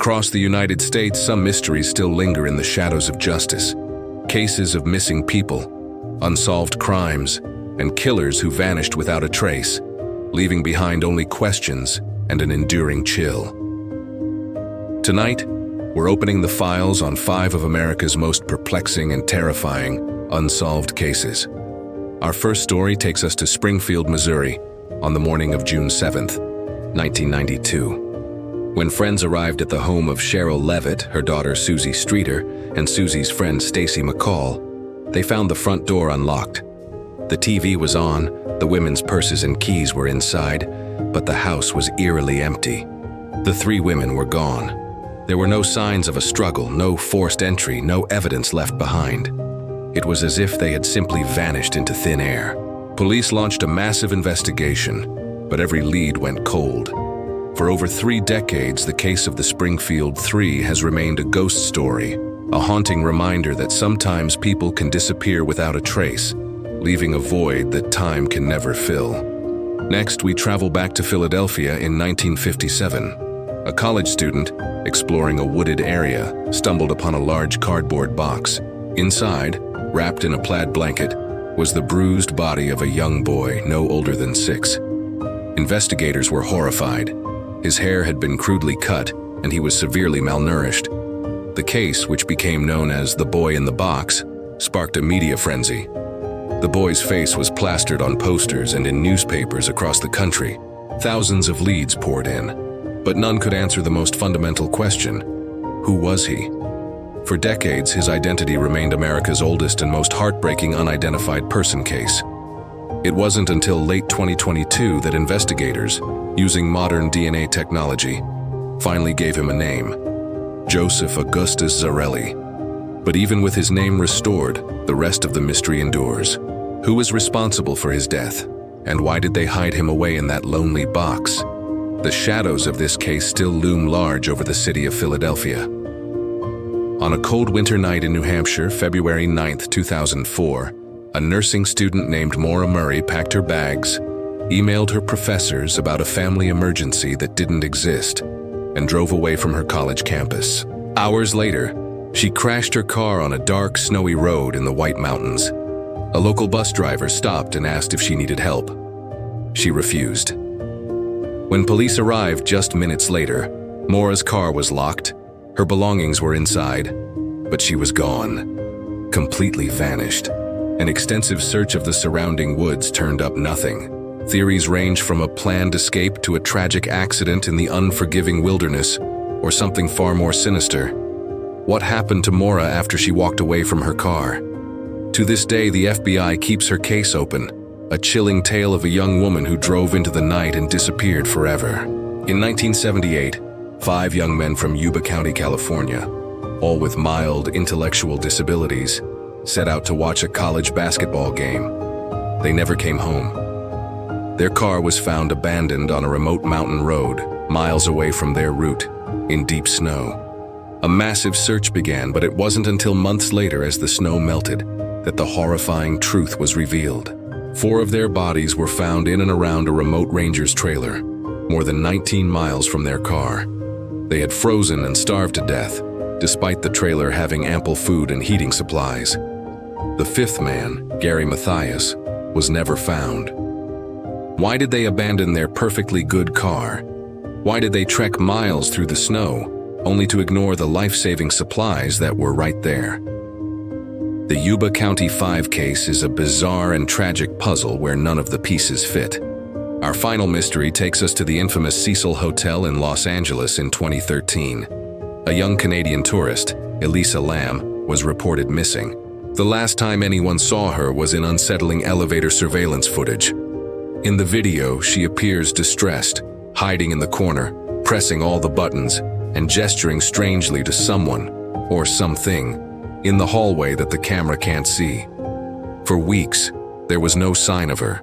Across the United States, some mysteries still linger in the shadows of justice. Cases of missing people, unsolved crimes, and killers who vanished without a trace, leaving behind only questions and an enduring chill. Tonight, we're opening the files on 5 of America's most perplexing and terrifying unsolved cases. Our first story takes us to Springfield, Missouri, on the morning of June 7th, 1992. When friends arrived at the home of Cheryl Levitt, her daughter Susie Streeter, and Susie's friend Stacy McCall, they found the front door unlocked. The TV was on, the women's purses and keys were inside, but the house was eerily empty. The 3 women were gone. There were no signs of a struggle, no forced entry, no evidence left behind. It was as if they had simply vanished into thin air. Police launched a massive investigation, but every lead went cold. For over 3 decades, the case of the Springfield 3 has remained a ghost story, a haunting reminder that sometimes people can disappear without a trace, leaving a void that time can never fill. Next, we travel back to Philadelphia in 1957. A college student, exploring a wooded area, stumbled upon a large cardboard box. Inside, wrapped in a plaid blanket, was the bruised body of a young boy no older than 6. Investigators were horrified. His hair had been crudely cut, and he was severely malnourished. The case, which became known as the boy in the box, sparked a media frenzy. The boy's face was plastered on posters and in newspapers across the country. Thousands of leads poured in, but none could answer the most fundamental question: who was he? For decades, his identity remained America's oldest and most heartbreaking unidentified person case. It wasn't until late 2022 that investigators, using modern DNA technology, finally gave him a name: Joseph Augustus Zarelli. But even with his name restored, the rest of the mystery endures. Who was responsible for his death? And why did they hide him away in that lonely box? The shadows of this case still loom large over the city of Philadelphia. On a cold winter night in New Hampshire, February 9, 2004, a nursing student named Maura Murray packed her bags, emailed her professors about a family emergency that didn't exist, and drove away from her college campus. Hours later, she crashed her car on a dark, snowy road in the White Mountains. A local bus driver stopped and asked if she needed help. She refused. When police arrived just minutes later, Maura's car was locked, her belongings were inside, but she was gone, completely vanished. An extensive search of the surrounding woods turned up nothing. Theories range from a planned escape to a tragic accident in the unforgiving wilderness, or something far more sinister. What happened to Maura after she walked away from her car? To this day, the FBI keeps her case open, a chilling tale of a young woman who drove into the night and disappeared forever. In 1978, 5 young men from Yuba County, California, all with mild intellectual disabilities, set out to watch a college basketball game. They never came home. Their car was found abandoned on a remote mountain road, miles away from their route, in deep snow. A massive search began, but it wasn't until months later, as the snow melted, that the horrifying truth was revealed. 4 of their bodies were found in and around a remote ranger's trailer, more than 19 miles from their car. They had frozen and starved to death, despite the trailer having ample food and heating supplies. The 5th man, Gary Mathias, was never found. Why did they abandon their perfectly good car? Why did they trek miles through the snow, only to ignore the life-saving supplies that were right there? The Yuba County 5 case is a bizarre and tragic puzzle where none of the pieces fit. Our final mystery takes us to the infamous Cecil Hotel in Los Angeles in 2013. A young Canadian tourist, Elisa Lam, was reported missing. The last time anyone saw her was in unsettling elevator surveillance footage. In the video, she appears distressed, hiding in the corner, pressing all the buttons, and gesturing strangely to someone, or something, in the hallway that the camera can't see. For weeks, there was no sign of her.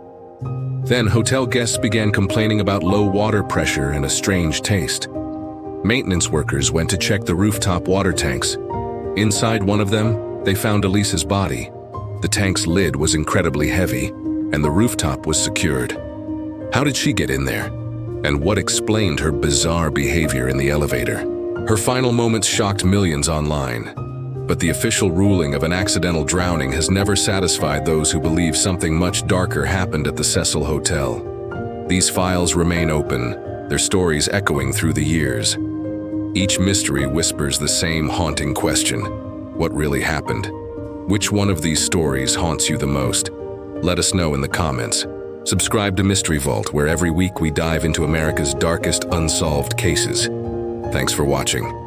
Then hotel guests began complaining about low water pressure and a strange taste. Maintenance workers went to check the rooftop water tanks. Inside one of them, they found Elisa's body. The tank's lid was incredibly heavy, and the rooftop was secured. How did she get in there? And what explained her bizarre behavior in the elevator? Her final moments shocked millions online, but the official ruling of an accidental drowning has never satisfied those who believe something much darker happened at the Cecil Hotel. These files remain open, their stories echoing through the years. Each mystery whispers the same haunting question: what really happened? Which one of these stories haunts you the most? Let us know in the comments. Subscribe to Mystery Vault, where every week we dive into America's darkest unsolved cases. Thanks for watching.